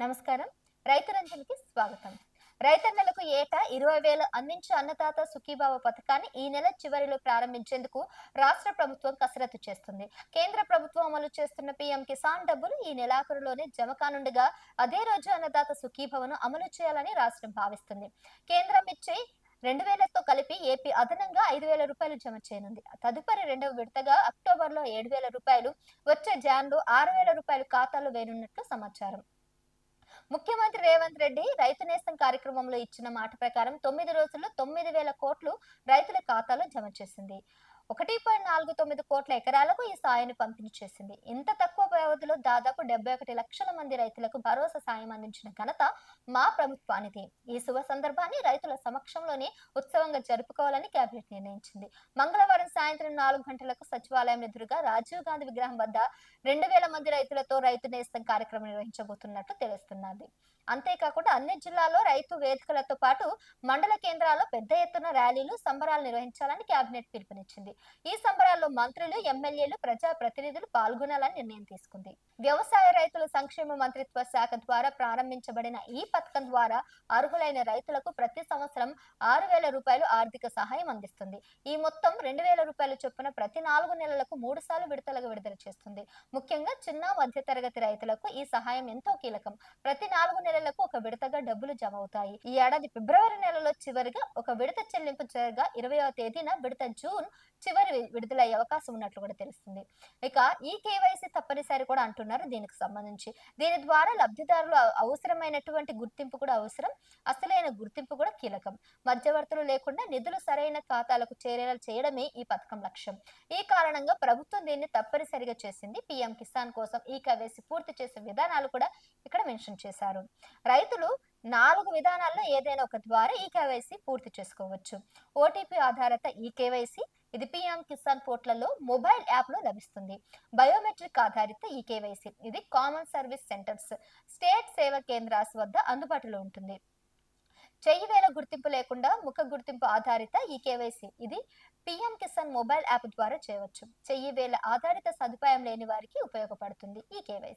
నమస్కారం. రైతు రంజన్‌కి స్వాగతం. రైతన్నలకు ఏటా 20,000 అందించే అన్నదాత సుఖీభావ పథకాన్ని ఈ నెల చివరిలో ప్రారంభించేందుకు రాష్ట్ర ప్రభుత్వం కసరత్తు చేస్తుంది. కేంద్ర ప్రభుత్వం అమలు చేస్తున్న పీఎం కిసాన్ డబ్బులు ఈ నెలాఖరులోనే జమ కానుండగా అదే రోజు అన్నదాత సుఖీభవను అమలు చేయాలని రాష్ట్రం భావిస్తుంది. కేంద్రం ఇచ్చే 2,000తో కలిపి ఏపీ అదనంగా 5,000 జమ చేయనుంది. తదుపరి రెండవ విడతగా అక్టోబర్‌లో 7,000, వచ్చే జాన్‌లో 6,000 ఖాతాలో వేయనున్నట్లు సమాచారం. ముఖ్యమంత్రి రేవంత్ రెడ్డి రైతు నేస్తం కార్యక్రమంలో ఇచ్చిన మాట ప్రకారం 9 రోజుల్లో 9,000 కోట్లు రైతుల ఖాతాలో జమ చేసింది. 1.49 కోట్ల ఎకరాలకు ఈ సాయాన్ని పంపిణీ చేసింది. ఇంత తక్కువ వ్యవధిలో దాదాపు 71 లక్షల మంది రైతులకు భరోసా సాయం అందించిన ఘనత మా ప్రభుత్వానిది. ఈ శుభ సందర్భాన్ని రైతుల సమక్షంలోనే ఉత్సవంగా జరుపుకోవాలని కేబినెట్ నిర్ణయించింది. మంగళవారం సాయంత్రం 4 గంటలకు సచివాలయం ఎదురుగా రాజీవ్ గాంధీ విగ్రహం వద్ద 2,000 మంది రైతులతో రైతు నేస్తం కార్యక్రమం నిర్వహించబోతున్నట్లు తెలుస్తున్నది. అంతేకాకుండా అన్ని జిల్లాల్లో రైతు వేదికలతో పాటు మండల కేంద్రాల్లో పెద్ద ఎత్తున ర్యాలీలు, సంబరాలు నిర్వహించాలని కేబినెట్ పిలుపునిచ్చింది. ఈ సంబరాల్లో మంత్రులు, ఎమ్మెల్యేలు, ప్రజా ప్రతినిధులు పాల్గొనాలని నిర్ణయం తీసుకుంది. వ్యవసాయ రైతుల సంక్షేమ మంత్రిత్వ శాఖ ద్వారా ప్రారంభించబడిన ఈ పథకం ద్వారా అర్హులైన రైతులకు ప్రతి సంవత్సరం 6,000 ఆర్థిక సహాయం అందిస్తుంది. ఈ మొత్తం 2,000 చొప్పున ప్రతి 4 నెలలకు 3 సార్లు విడతలుగా విడుదల చేస్తుంది. ముఖ్యంగా చిన్న మధ్యతరగతి రైతులకు ఈ సహాయం ఎంతో కీలకం. ప్రతి 4 నెలలకు ఒక విడతగా డబ్బులు జమ అవుతాయి. ఈ ఏడాది ఫిబ్రవరి నెలలో చివరిగా ఒక విడత చెల్లింపు జరగా 20వ తేదీన విడత జూన్ చివరి విడుదలయ్యే అవకాశం ఉన్నట్లు కూడా తెలుస్తుంది. ఇక ఈ కేవైసీ తప్పనిసరి కూడా అంటున్నారు దీనికి సంబంధించి. దీని ద్వారా లబ్ధిదారులు అవసరమైనటువంటి గుర్తింపు కూడా అవసరం. అసలైన గుర్తింపు కూడా కీలకం. మధ్యవర్తులు లేకుండా నిధులు సరైన ఖాతాలకు చేరేలా చేయడమే ఈ పథకం లక్ష్యం. ఈ కారణంగా ప్రభుత్వం దీన్ని తప్పనిసరిగా చేసింది. పీఎం కిసాన్ కోసం ఈ కేవైసీ పూర్తి చేసే విధానాలు కూడా ఇక్కడ మెన్షన్ చేశారు. రైతులు 4 విధానాల్లో ఏదైనా ఒక ద్వారా ఈ కేవైసీ పూర్తి చేసుకోవచ్చు. ఓటీపీ ఆధారిత ఈ కేవైసీ ఇది పీఎం కిసాన్ పోర్టల్లో మొబైల్ యాప్ లో లభిస్తుంది. బయోమెట్రిక్ ఆధారిత ఈ కేవైసీ ఇది కామన్ సర్వీస్ సెంటర్స్, స్టేట్ సేవా కేంద్రాస్ వద్ద అందుబాటులో ఉంటుంది. చెయ్యి వేల గుర్తింపు లేకుండా ముఖ గుర్తింపు ఆధారిత ఈ కేవైసీ ఇది పీఎం కిసాన్ మొబైల్ యాప్ ద్వారా చేయవచ్చు. చెయ్యి వేల ఆధారిత సదుపాయం లేని వారికి ఉపయోగపడుతుంది ఈ కేవైసీ.